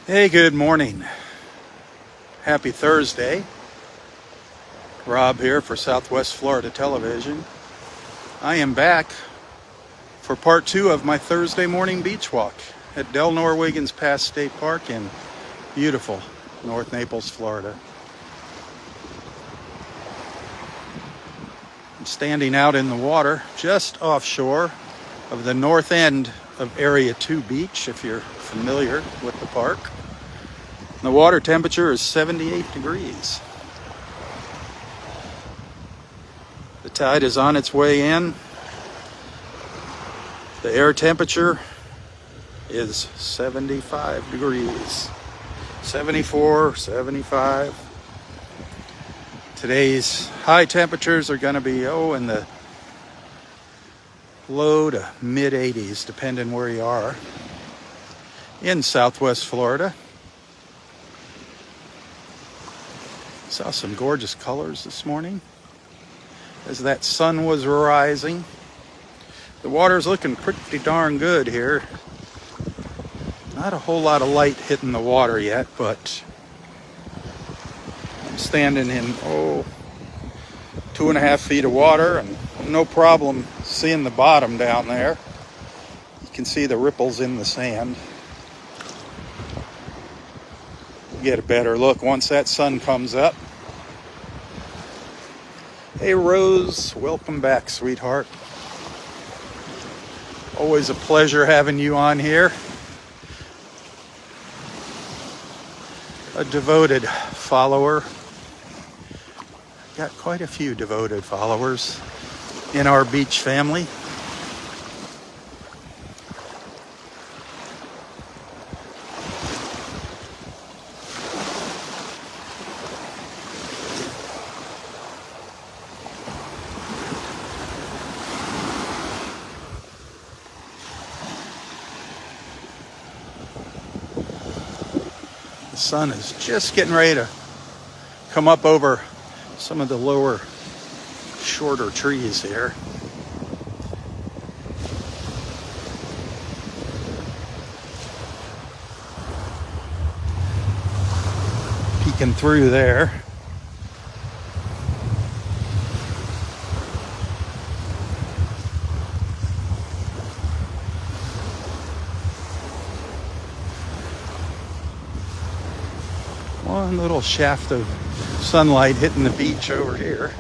Hey, good morning. Happy Thursday. Rob here for Southwest Florida Television. I am back for part 2 of my Thursday morning beach walk at Del Nor-Wiggins Pass State Park in beautiful North Naples, Florida. I'm standing out in the water just offshore of the north end of Area 2 Beach, if you're familiar with the park. The water temperature is 78 degrees. The tide is on its way in. The air temperature is 75 degrees. 74, 75. Today's high temperatures are going to be, in the low to mid 80s, depending where you are in Southwest Florida. Saw some gorgeous colors this morning as that sun was rising. The water's looking pretty darn good here. Not a whole lot of light hitting the water yet, but I'm standing in 2.5 feet of water and no problem seeing the bottom down there. You can see the ripples in the sand. Get a better look once that sun comes up. Hey Rose, welcome back, sweetheart. Always a pleasure having you on here. A devoted follower. Got quite a few devoted followers in our beach family. The sun is just getting ready to come up over some of the lower, shorter trees here. Peeking through there. One little shaft of sunlight hitting the beach over here.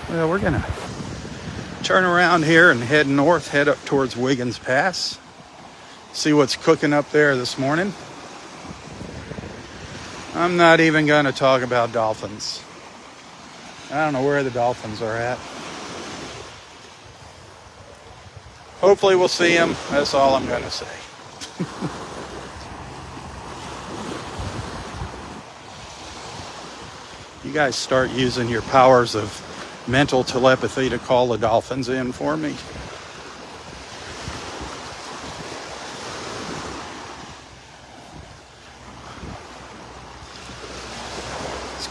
Well, we're gonna turn around here and head north, head up towards Wiggins Pass. See what's cooking up there this morning. I'm not even going to talk about dolphins. I don't know where the dolphins are at. Hopefully we'll see them. That's all I'm going to say. You guys start using your powers of mental telepathy to call the dolphins in for me.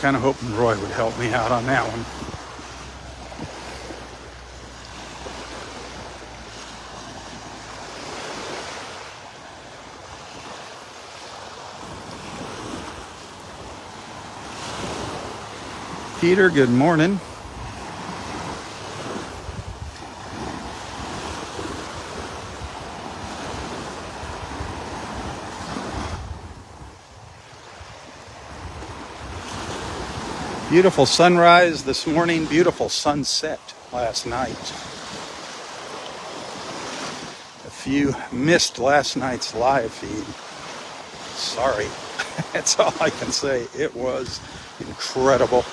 Kind of hoping Roy would help me out on that one. Peter, good morning. Beautiful sunrise this morning, beautiful sunset last night. If you missed last night's live feed, sorry. That's all I can say. It was incredible.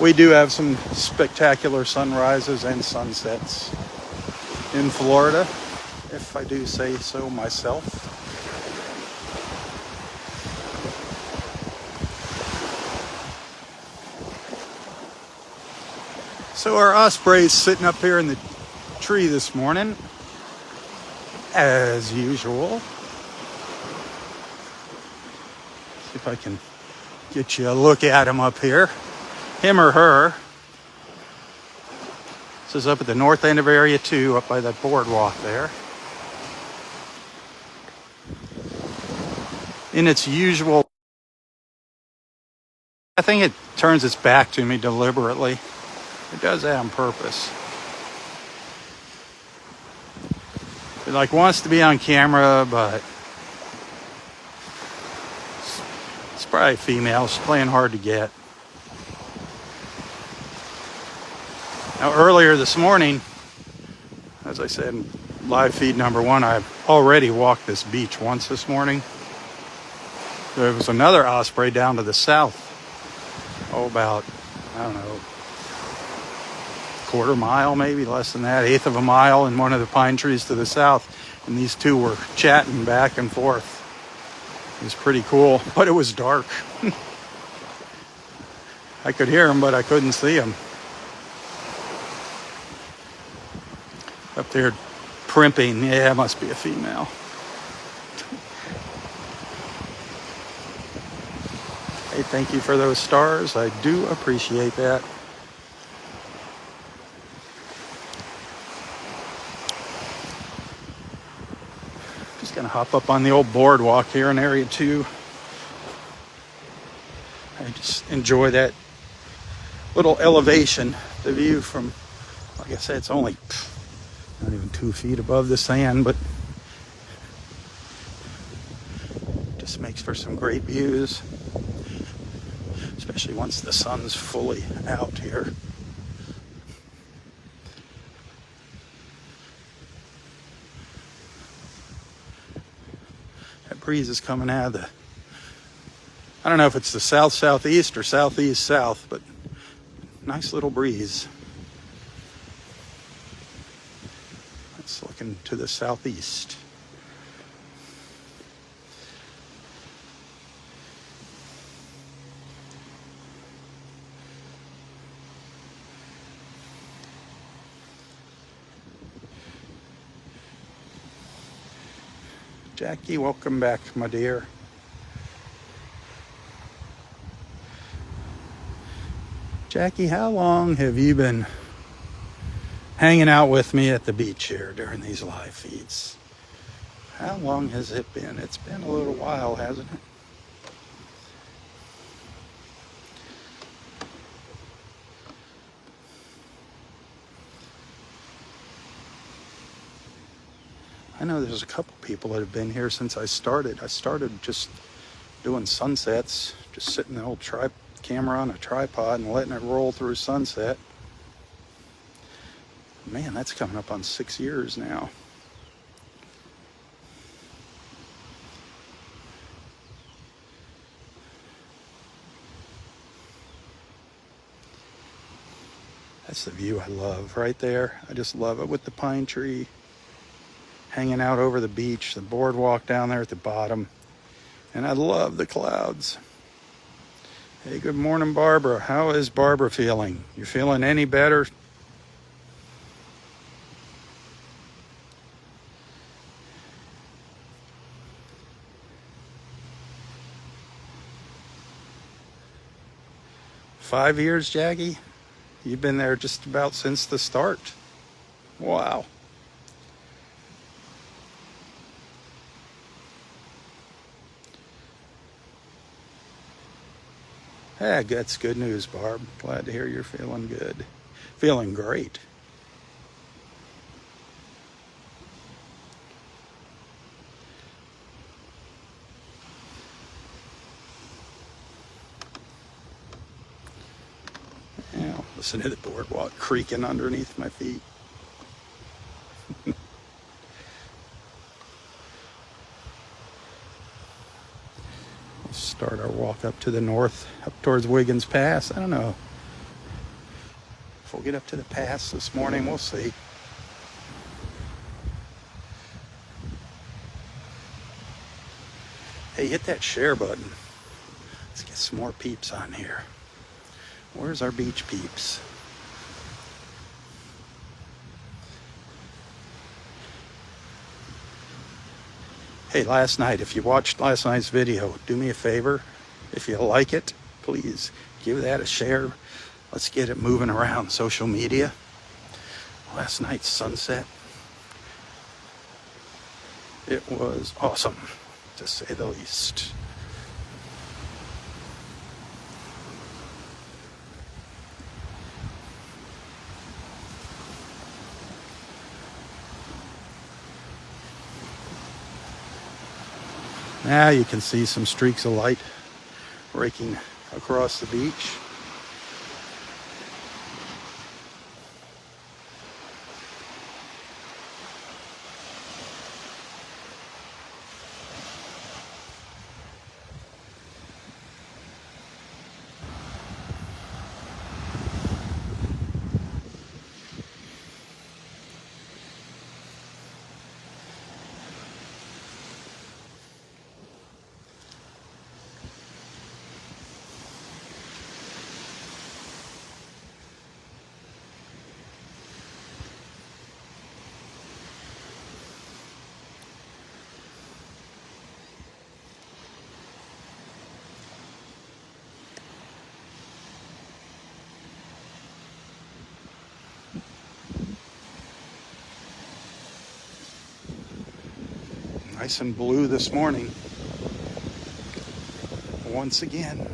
We do have some spectacular sunrises and sunsets in Florida, if I do say so myself. So our osprey's sitting up here in the tree this morning. as usual. See if I can get you a look at him up here. Him or her. This is up at the north end of Area 2, up by that boardwalk there. In its usual, I think it turns its back to me deliberately. It does that on purpose. It like wants to be on camera, but it's probably female. She's playing hard to get. Now earlier this morning, as I said, live feed number 1, I've already walked this beach once this morning. There was another osprey down to the south. Oh, about, I don't know, quarter mile, maybe less than that, eighth of a mile in one of the pine trees to the south. And these two were chatting back and forth. It was pretty cool, but it was dark. I could hear them, but I couldn't see them. Up there primping, yeah, it must be a female. Hey, thank you for those stars. I do appreciate that. Just gonna hop up on the old boardwalk here in Area 2. I just enjoy that little elevation, the view from, like I said, it's only not even 2 feet above the sand, but just makes for some great views. Especially once the sun's fully out here. That breeze is coming out of the, I don't know if it's the south-southeast or southeast-south, but nice little breeze. It's looking to the southeast. Jackie, welcome back, my dear. Jackie, how long have you been hanging out with me at the beach here during these live feeds? How long has it been? It's been a little while, hasn't it? I know there's a couple people that have been here since I started. I started just doing sunsets, just sitting the old camera on a tripod and letting it roll through sunset. Man, that's coming up on 6 years now. That's the view I love right there. I just love it with the pine tree hanging out over the beach, the boardwalk down there at the bottom. And I love the clouds. Hey, good morning, Barbara. How is Barbara feeling? You feeling any better? Five years, Jackie? You've been there just about since the start. Wow. Yeah, that's good news, Barb. Glad to hear you're feeling good. Feeling great. Yeah, listen to the boardwalk creaking underneath my feet. Start our walk up to the north, up towards Wiggins Pass. I don't know if we'll get up to the pass this morning. We'll see. Hey, hit that share button. Let's get some more peeps on here. Where's our beach peeps? Hey, last night, if you watched last night's video, do me a favor. If you like it, please give that a share. Let's get it moving around social media. Last night's sunset, it was awesome, to say the least. Now you can see some streaks of light breaking across the beach. Nice and blue this morning. Once again.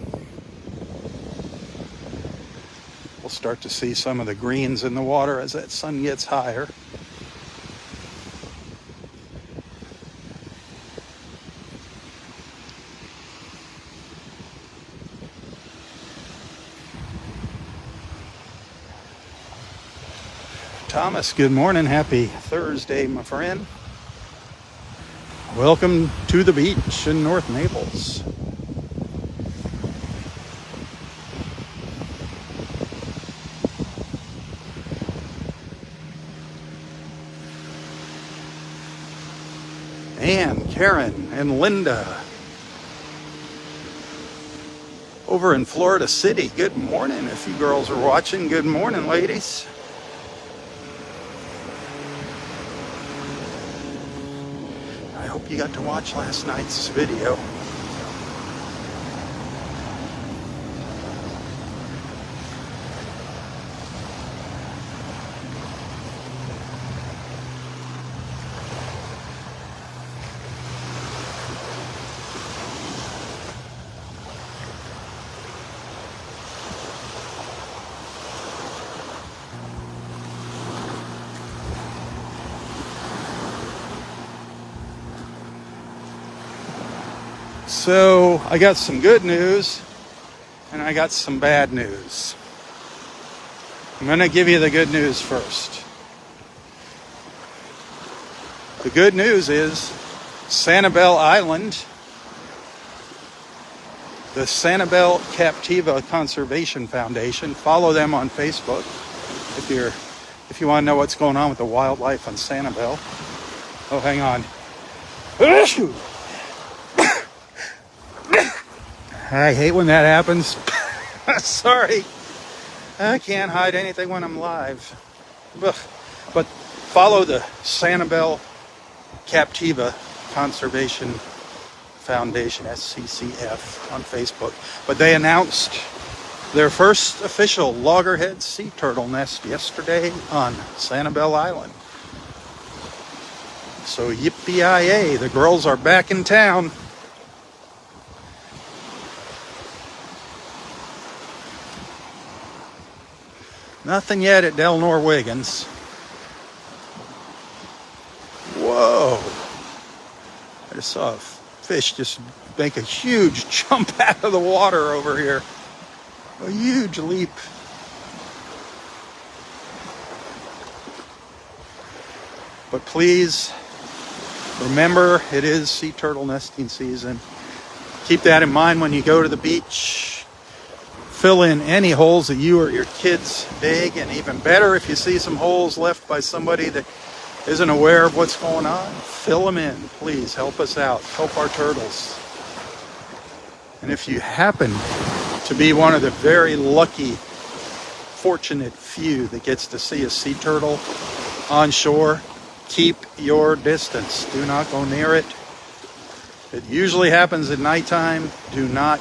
We'll start to see some of the greens in the water as that sun gets higher. Thomas, good morning. Happy Thursday, my friend. Welcome to the beach in North Naples. Ann, Karen, and Linda over in Florida City. Good morning. If you girls are watching, good morning, ladies. I hope you got to watch last night's video. So I got some good news and I got some bad news. I'm going to give you the good news first. The good news is Sanibel Island, the Sanibel Captiva Conservation Foundation. Follow them on Facebook if you want to know what's going on with the wildlife on Sanibel. Oh, hang on. I hate when that happens. Sorry. I can't hide anything when I'm live. Ugh. But follow the Sanibel Captiva Conservation Foundation, SCCF, on Facebook. But they announced their first official loggerhead sea turtle nest yesterday on Sanibel Island. So yippee-yi-yay, the girls are back in town. Nothing yet at Del Nor-Wiggins. Whoa. I just saw a fish just make a huge jump out of the water over here. A huge leap. But please, remember, it is sea turtle nesting season. Keep that in mind when you go to the beach. Fill in any holes that you or your kids dig, and even better if you see some holes left by somebody that isn't aware of what's going on, fill them in. Please help us out. Help our turtles. And if you happen to be one of the very lucky, fortunate few that gets to see a sea turtle on shore, keep your distance. Do not go near it. It usually happens at nighttime. Do not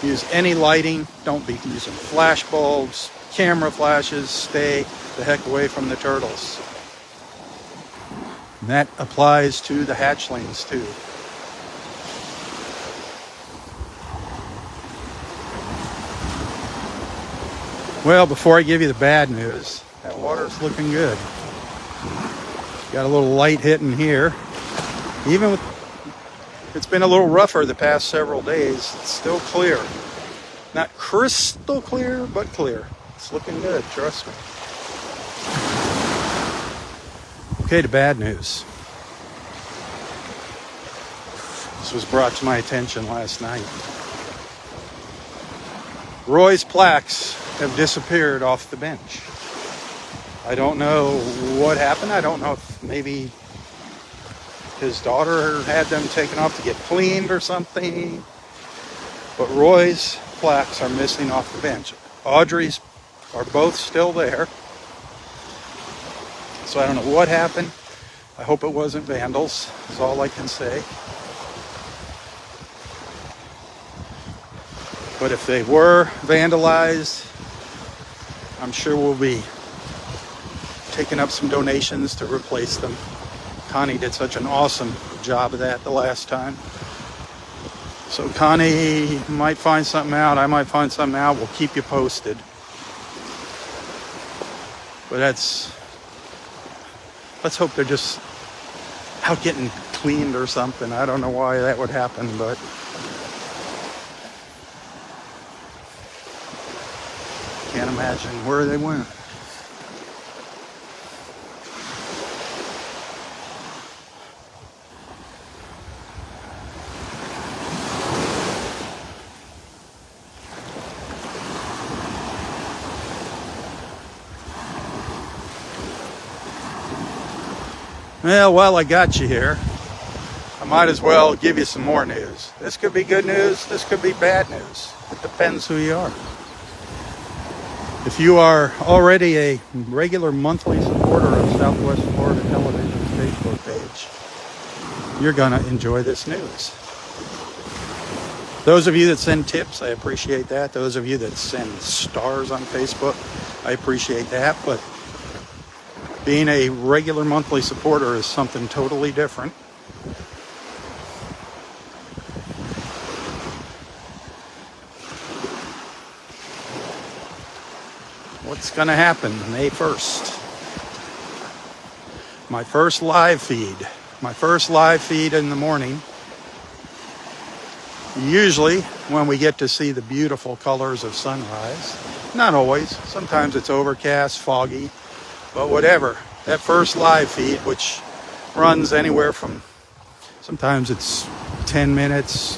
use any lighting. Don't be using flash bulbs, camera flashes. Stay the heck away from the turtles. And that applies to the hatchlings too. Well, before I give you the bad news, that water's looking good. Got a little light hitting here. Even with, it's been a little rougher the past several days, it's still clear. Not crystal clear, but clear. It's looking good, trust me. Okay, the bad news. This was brought to my attention last night. Roy's plaques have disappeared off the bench. I don't know what happened. I don't know if maybe his daughter had them taken off to get cleaned or something. But Roy's plaques are missing off the bench. Audrey's are both still there. So I don't know what happened. I hope it wasn't vandals, is all I can say. But if they were vandalized, I'm sure we'll be taking up some donations to replace them. Connie did such an awesome job of that the last time. So Connie might find something out. I might find something out. We'll keep you posted. But let's hope they're just out getting cleaned or something. I don't know why that would happen, but can't imagine where they went. Well, while I got you here, I might as well give you some more news. This could be good news, this could be bad news. It depends who you are. If you are already a regular monthly supporter of Southwest Florida Television's Facebook page, you're going to enjoy this news. Those of you that send tips, I appreciate that. Those of you that send stars on Facebook, I appreciate that. But being a regular monthly supporter is something totally different. What's going to happen May 1st? My first live feed in the morning. Usually when we get to see the beautiful colors of sunrise. Not always. Sometimes it's overcast, foggy. But whatever, that first live feed, which runs anywhere from, sometimes it's 10 minutes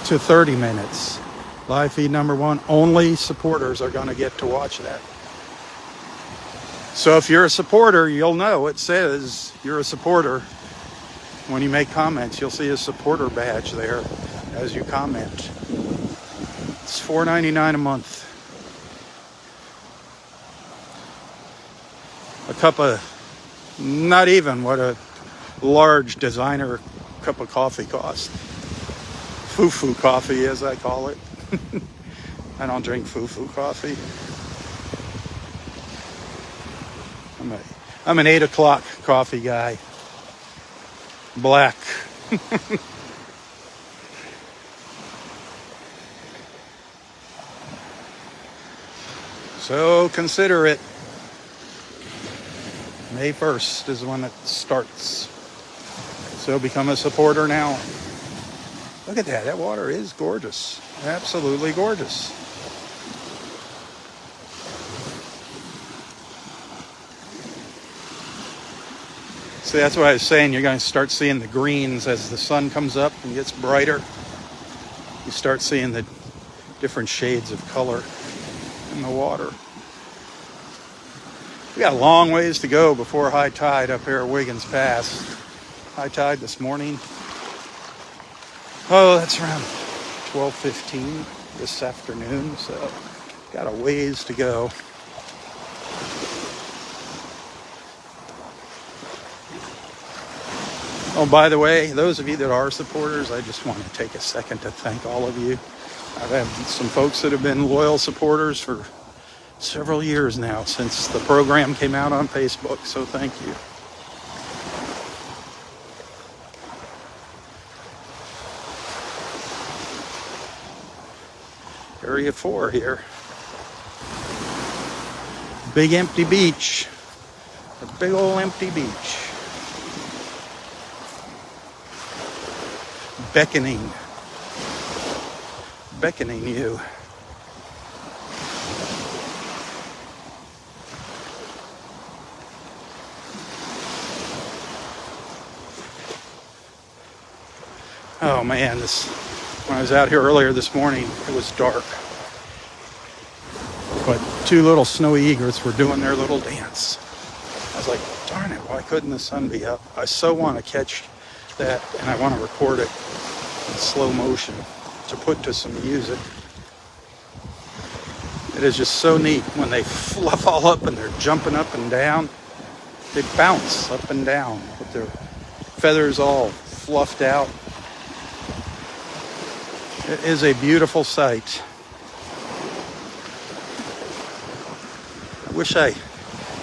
to 30 minutes. Live feed number 1, only supporters are going to get to watch that. So if you're a supporter, you'll know it says you're a supporter. When you make comments, you'll see a supporter badge there as you comment. It's $4.99 a month. A cup of, not even what a large designer cup of coffee costs. Foo-foo coffee, as I call it. I don't drink foo-foo coffee. I'm an 8 o'clock coffee guy. Black. So consider it. May 1st is when it starts. So become a supporter now. Look at that. That water is gorgeous. Absolutely gorgeous. See, that's what I was saying. You're going to start seeing the greens as the sun comes up and gets brighter. You start seeing the different shades of color in the water. We got a long ways to go before high tide up here at Wiggins Pass. High tide this morning. Oh, that's around 12:15 this afternoon, so got a ways to go. Oh, by the way, those of you that are supporters, I just want to take a second to thank all of you. I've had some folks that have been loyal supporters for several years now, since the program came out on Facebook, so thank you. Area 4 here. Big empty beach. A big old empty beach. Beckoning you. Oh man, when I was out here earlier this morning, it was dark. But two little snowy egrets were doing their little dance. I was like, darn it, why couldn't the sun be up? I so want to catch that, and I want to record it in slow motion to put to some music. It is just so neat when they fluff all up and they're jumping up and down. They bounce up and down with their feathers all fluffed out. It is a beautiful sight. I wish I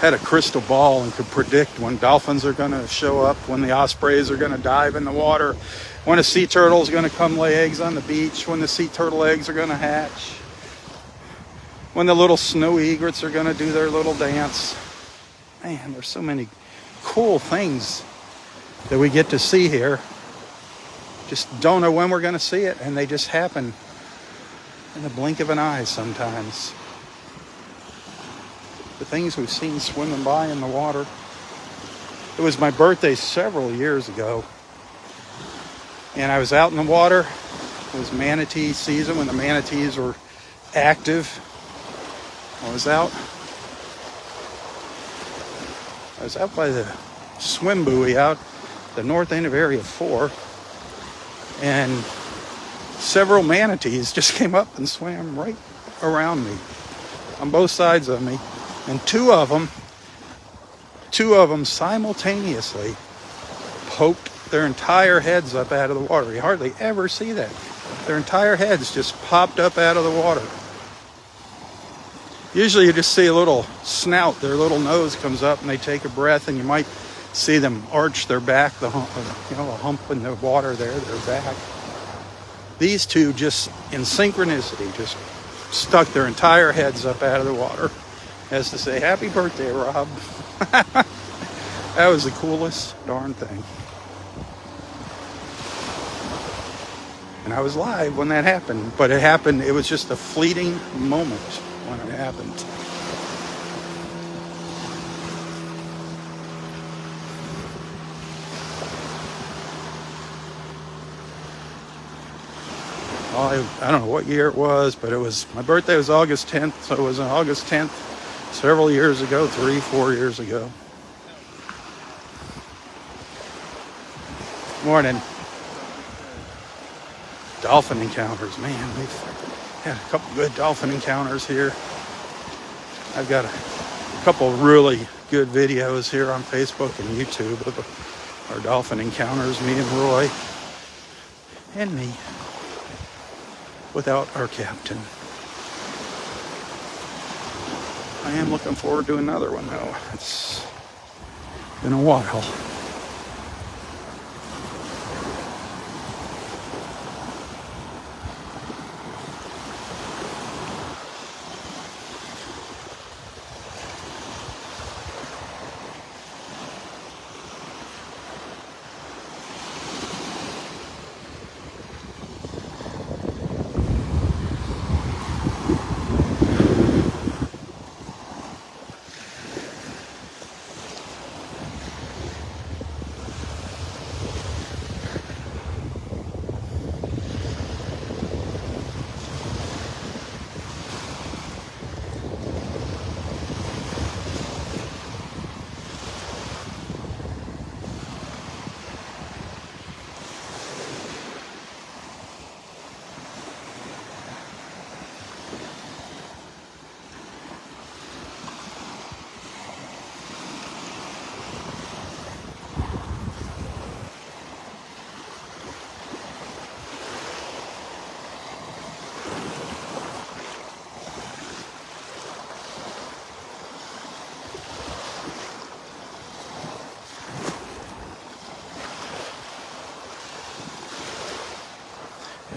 had a crystal ball and could predict when dolphins are going to show up, when the ospreys are going to dive in the water, when a sea turtle is going to come lay eggs on the beach, when the sea turtle eggs are going to hatch, when the little snowy egrets are going to do their little dance. Man, there's so many cool things that we get to see here. Just don't know when we're going to see it, and they just happen in the blink of an eye sometimes. The things we've seen swimming by in the water. It was my birthday several years ago, and I was out in the water. It was manatee season when the manatees were active. I was out by the swim buoy out the north end of Area 4, and several manatees just came up and swam right around me, on both sides of me, and two of them simultaneously poked their entire heads up out of the water. You hardly ever see that. Their entire heads just popped up out of the water. Usually you just see a little snout, their little nose comes up and they take a breath, and you might see them arch their back, a hump in the water there, their back. These two just in synchronicity just stuck their entire heads up out of the water as to say, happy birthday, Rob. That was the coolest darn thing. And I was live when that happened, but it was just a fleeting moment when it happened. I don't know what year it was, but my birthday was August 10th, so it was on August 10th several years ago, 3-4 years ago. Morning. Dolphin encounters, man, we've had a couple good dolphin encounters here. I've got a couple really good videos here on Facebook and YouTube of our dolphin encounters, me and Roy, and me, without our captain. I am looking forward to another one, though. It's been a while.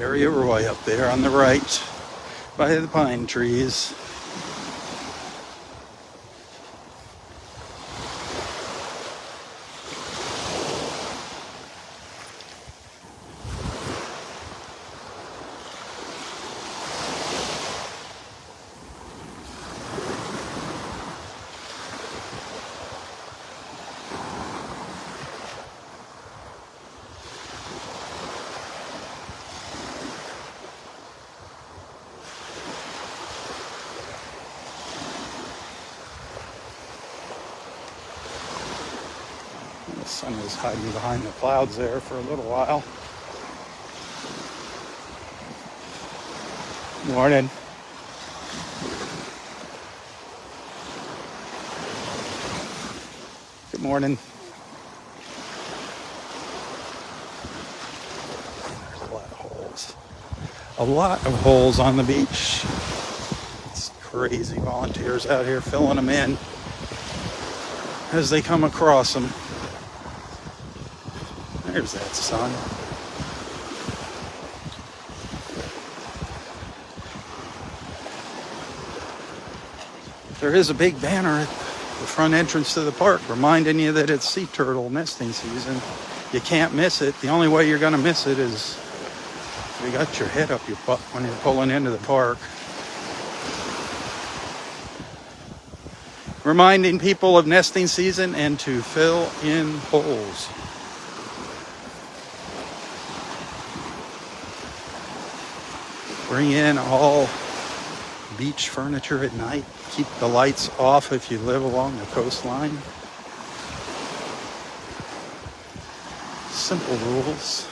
area Roy up there on the right by the pine trees. The sun is hiding behind the clouds there for a little while. Morning. Good morning. There's a lot of holes. A lot of holes on the beach. It's crazy. Volunteers out here filling them in as they come across them. There's that sun. There is a big banner at the front entrance to the park reminding you that it's sea turtle nesting season. You can't miss it. The only way you're going to miss it is if you got your head up your butt when you're pulling into the park. Reminding people of nesting season and to fill in holes. Bring in all beach furniture at night. Keep the lights off if you live along the coastline. Simple rules.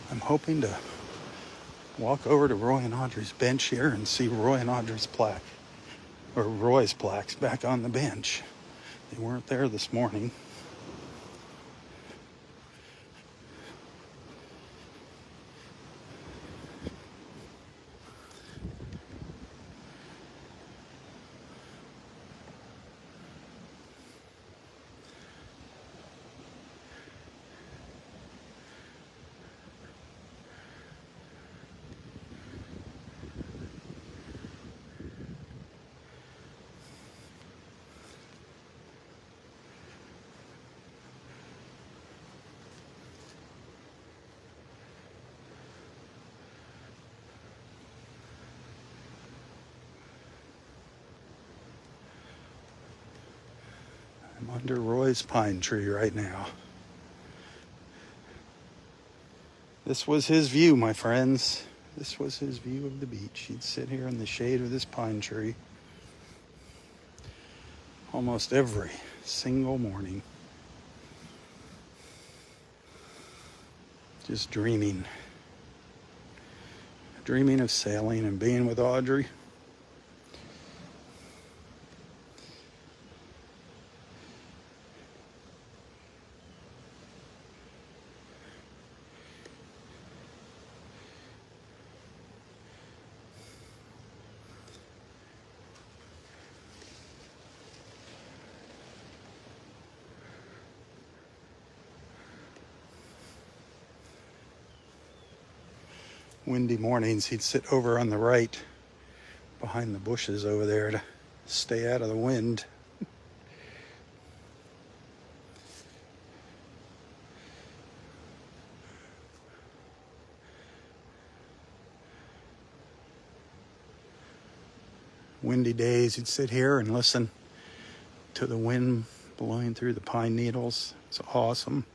I'm hoping to walk over to Roy and Audrey's bench here and see Roy and Audrey's plaque, or Roy's plaques back on the bench. They weren't there this morning. I'm under Roy's pine tree right now. This was his view, my friends. This was his view of the beach. He'd sit here in the shade of this pine tree almost every single morning, just dreaming dreaming of sailing and being with Audrey. Windy mornings, he'd sit over on the right behind the bushes over there to stay out of the wind. Windy days, he'd sit here and listen to the wind blowing through the pine needles. It's awesome.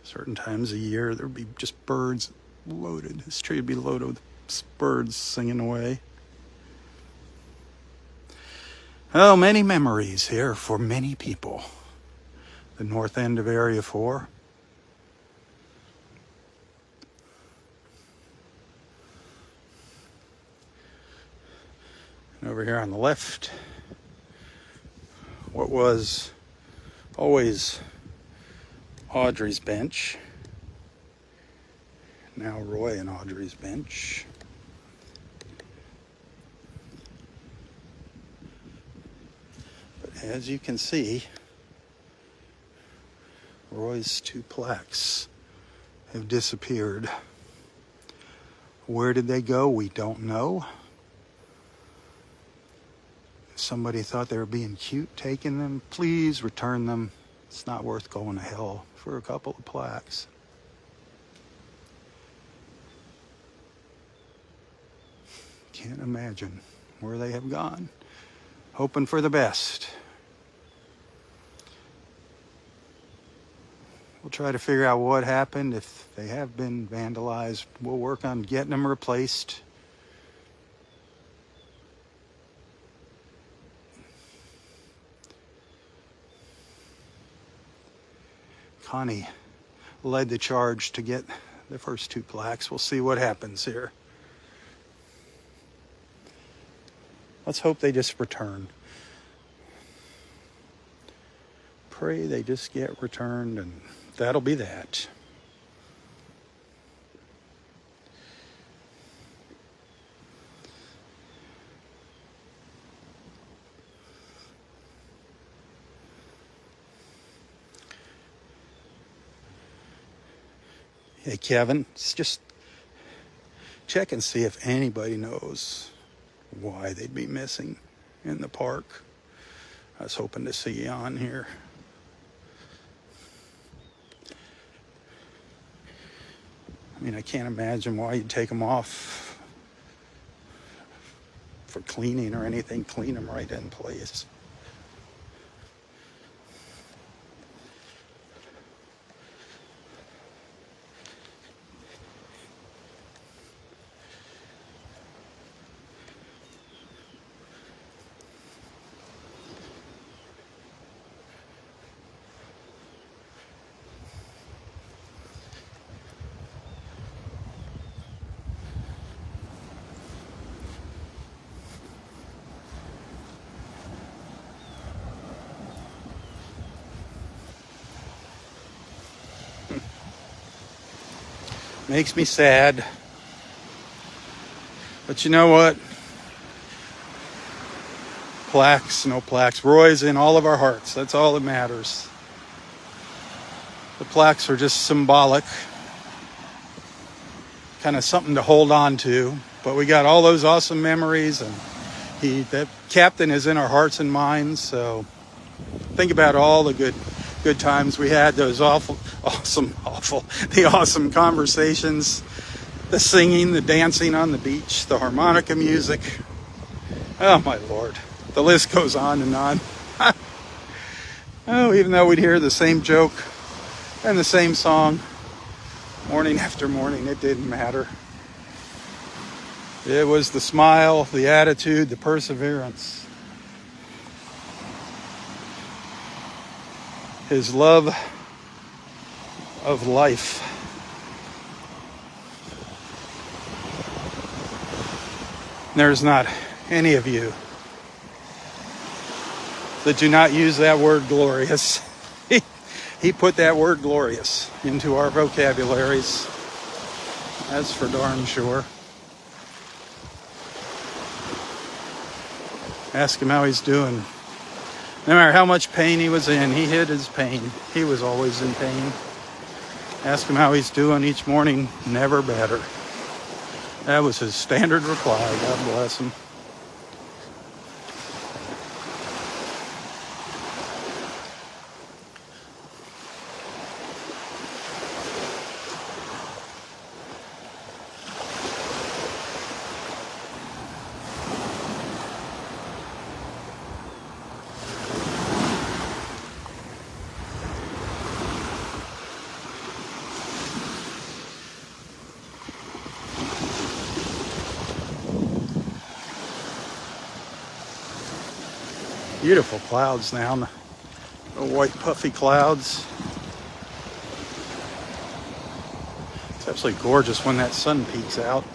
Certain times a year, there'd be just birds loaded. This tree would be loaded with birds singing away. Oh, many memories here for many people. The north end of Area 4. And over here on the left, what was always Audrey's bench. Now Roy and Audrey's bench. But as you can see, Roy's 2 plaques have disappeared. Where did they go? We don't know. Somebody thought they were being cute taking them. Please return them. It's not worth going to hell for a couple of plaques. Can't imagine where they have gone. Hoping for the best. We'll try to figure out what happened. If they have been vandalized, we'll work on getting them replaced. Connie led the charge to get the first 2 plaques. We'll see what happens here. Let's hope they just return. Pray they just get returned, and that'll be that. Hey, Kevin, just check and see if anybody knows why they'd be missing in the park. I was hoping to see you on here. I mean, I can't imagine why you'd take them off for cleaning or anything. Clean them right in place. Makes me sad. But you know what? Plaques, no plaques. Roy's in all of our hearts. That's all that matters. The plaques are just symbolic. Kind of something to hold on to. But we got all those awesome memories, and that captain is in our hearts and minds. So think about all the good times we had, those awesome conversations, the singing, the dancing on the beach, the harmonica music. Oh my Lord, the list goes on and on. Oh, even though we'd hear the same joke and the same song morning after morning, it didn't matter. It was the smile, the attitude, the perseverance. His love of life. There's not any of you that do not use that word glorious. He put that word glorious into our vocabularies. That's for darn sure. Ask him how he's doing. No matter how much pain he was in, he hid his pain. He was always in pain. Ask him how he's doing each morning, never better. That was his standard reply. God bless him. Beautiful clouds now, the white puffy clouds. It's absolutely gorgeous when that sun peeks out.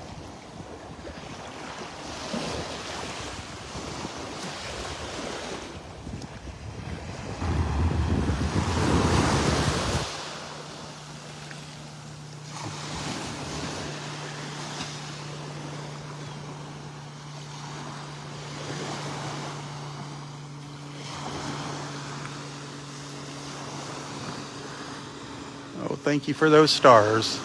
Oh, thank you for those stars.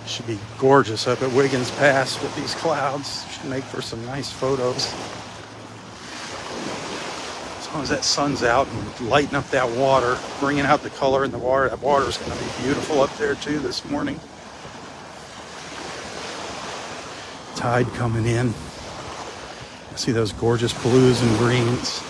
Should be gorgeous up at Wiggins Pass with these clouds. Should make for some nice photos. As long as that sun's out and lighting up that water, bringing out the color in the water, that water's going to be beautiful up there too this morning. Tide coming in. I see those gorgeous blues and greens.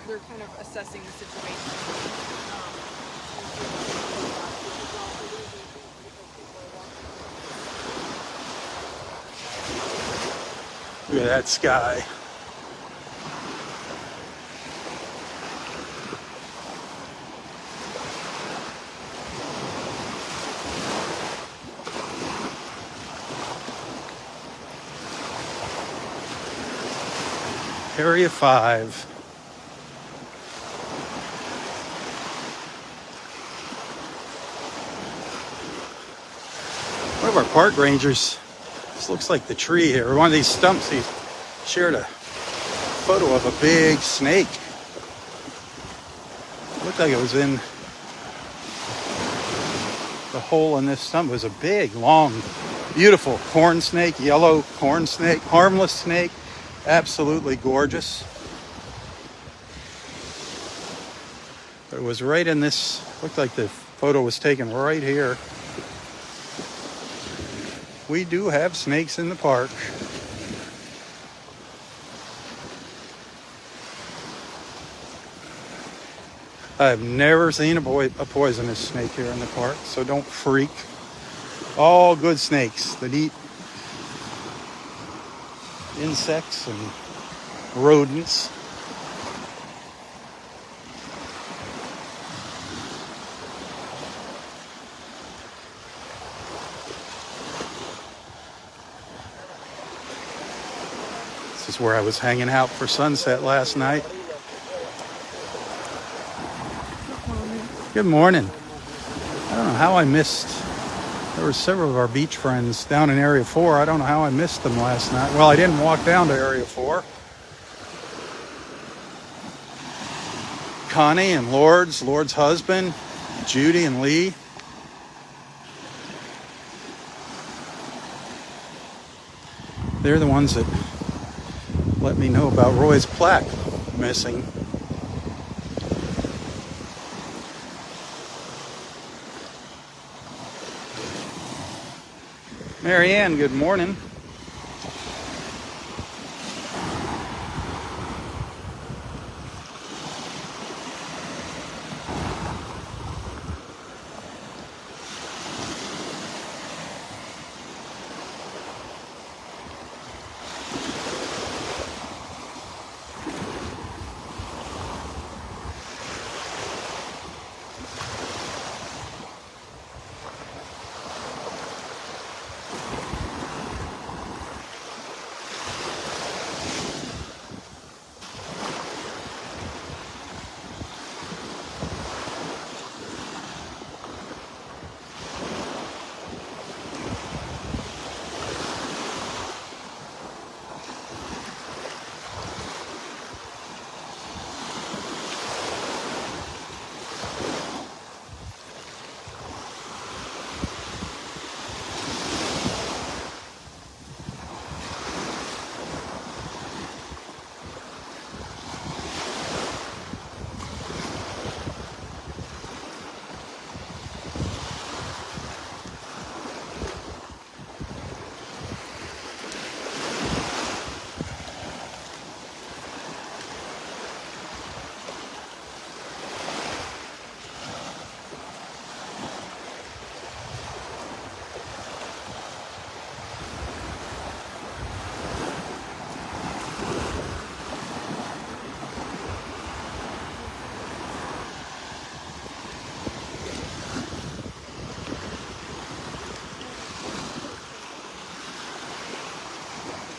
They're kind of assessing the situation. Look at that sky. Area 5. One of our park rangers, this looks like the tree here, one of these stumps, he shared a photo of a big snake. It looked like it was in the hole in this stump. It was a big, long, beautiful corn snake, yellow corn snake, harmless snake, absolutely gorgeous. But it was right in this, looked like the photo was taken right here. We do have snakes in the park. I've never seen a poisonous snake here in the park, so don't freak. All good snakes that eat insects and rodents. This is where I was hanging out for sunset last night. Good morning. I don't know how I missed. There were several of our beach friends down in Area 4. I don't know how I missed them last night. Well, I didn't walk down to Area 4. Connie and Lord's husband, Judy and Lee. They're the ones that let me know about Roy's plaque missing. Marianne, good morning.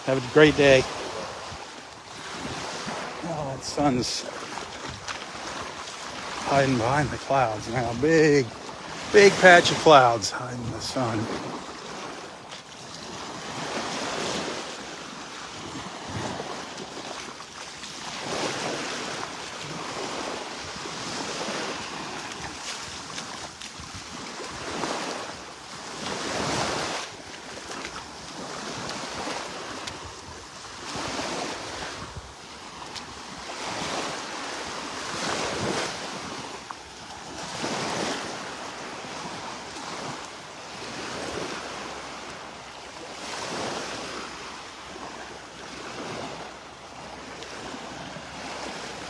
Have a great day. Oh, that sun's hiding behind the clouds now. Big patch of clouds hiding the sun.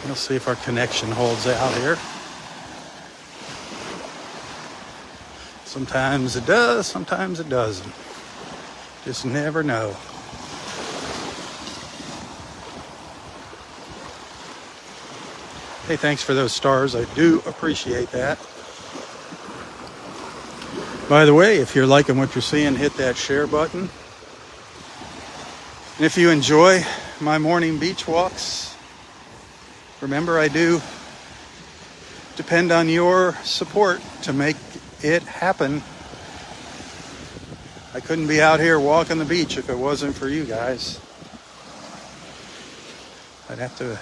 We'll see if our connection holds out here. Sometimes it does, sometimes it doesn't. Just never know. Hey, thanks for those stars. I do appreciate that. By the way, if you're liking what you're seeing, hit that share button. And if you enjoy my morning beach walks. Remember, I do depend on your support to make it happen. I couldn't be out here walking the beach if it wasn't for you guys. I'd have to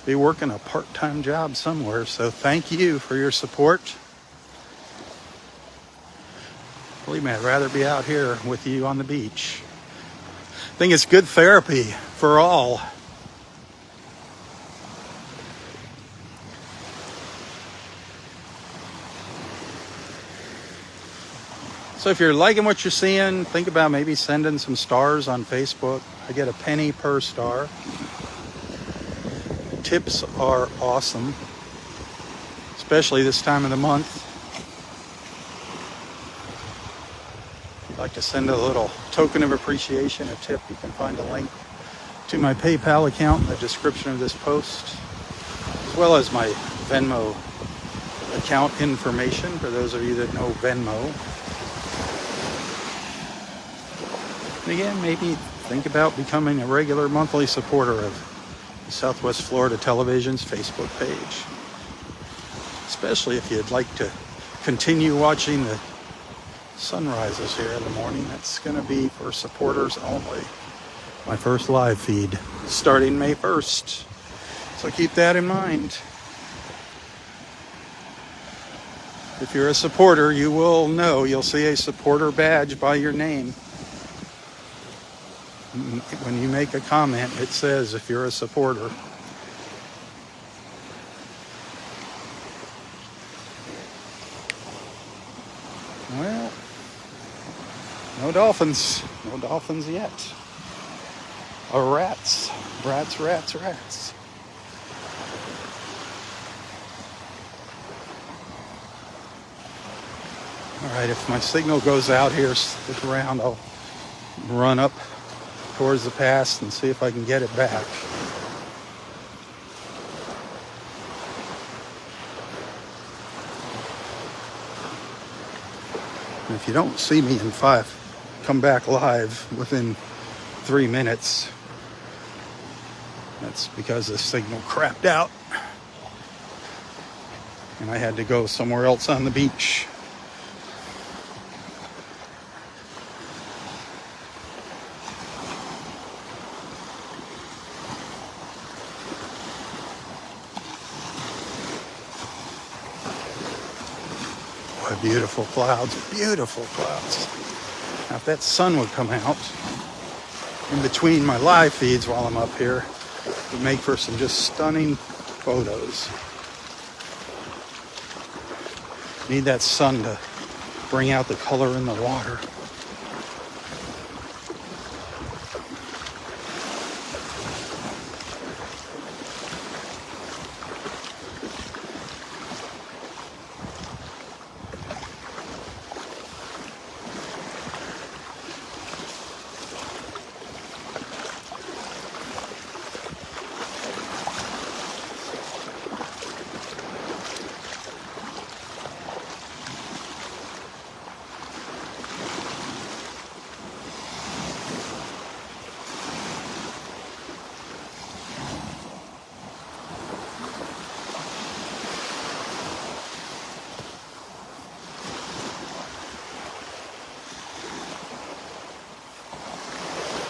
be working a part-time job somewhere, so thank you for your support. Believe me, I'd rather be out here with you on the beach. I think it's good therapy for all. So if you're liking what you're seeing, think about maybe sending some stars on Facebook. I get a penny per star. Tips are awesome, especially this time of the month. If you'd like to send a little token of appreciation, a tip, you can find a link to my PayPal account in the description of this post, as well as my Venmo account information for those of you that know Venmo. And again, maybe think about becoming a regular monthly supporter of the Southwest Florida Television's Facebook page. Especially if you'd like to continue watching the sunrises here in the morning. That's going to be for supporters only. My first live feed starting May 1st. So keep that in mind. If you're a supporter, you will know, you'll see a supporter badge by your name. When you make a comment, it says if you're a supporter. Well, no dolphins. No dolphins yet. Or rats. Rats. All right, if my signal goes out here, stick around. I'll run up towards the pass and see if I can get it back. And if you don't see me in 5, come back live within 3 minutes. That's because the signal crapped out and I had to go somewhere else on the beach. Beautiful clouds. Now if that sun would come out in between my live feeds while I'm up here, it would make for some just stunning photos. Need that sun to bring out the color in the water.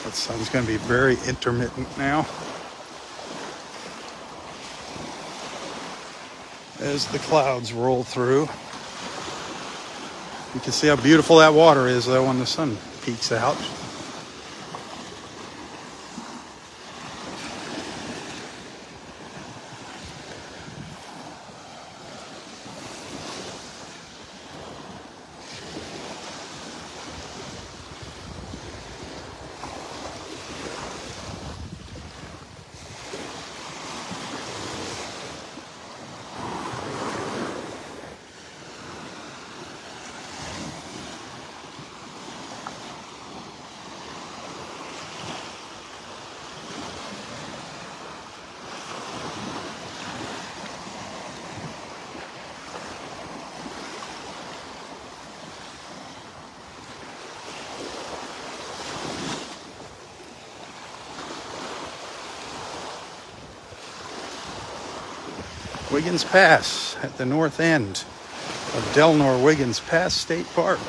The sun's going to be very intermittent now as the clouds roll through. You can see how beautiful that water is though when the sun peeks out. Wiggins Pass at the north end of Delnor Wiggins Pass State Park,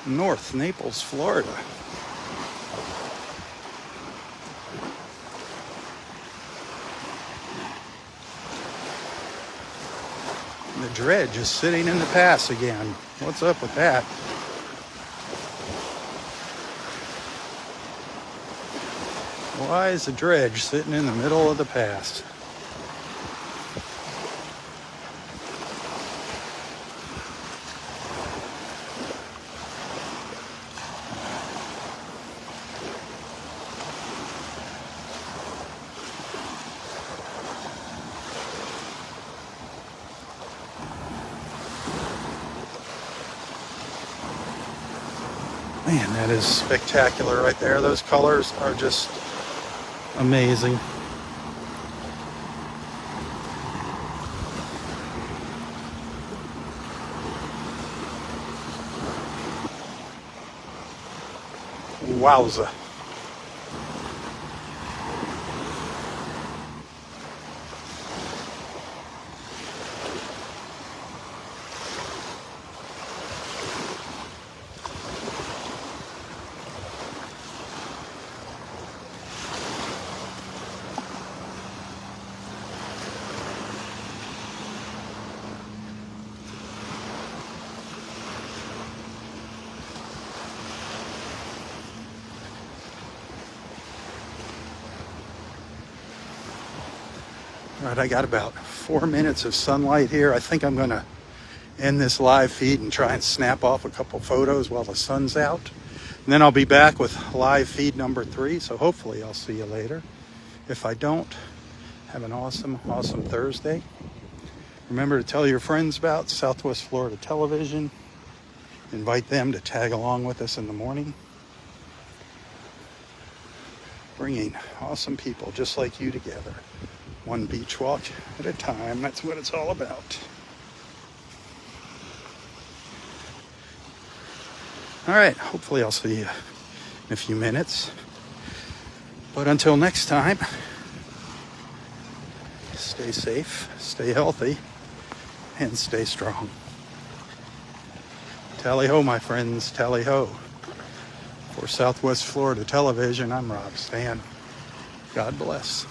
North Naples, Florida. The dredge is sitting in the pass again. What's up with that? Why is the dredge sitting in the middle of the pass? Man, that is spectacular right there. Those colors are just amazing. Wowza. All right, I got about 4 minutes of sunlight here. I think I'm gonna end this live feed and try and snap off a couple photos while the sun's out. And then I'll be back with live feed number 3, so hopefully I'll see you later. If I don't, have an awesome, awesome Thursday. Remember to tell your friends about Southwest Florida Television. Invite them to tag along with us in the morning. Bringing awesome people just like you together. One beach walk at a time. That's what it's all about. All right, hopefully I'll see you in a few minutes. But until next time, stay safe, stay healthy, and stay strong. Tally-ho, my friends, tally-ho. For Southwest Florida Television, I'm Robb Stan. God bless.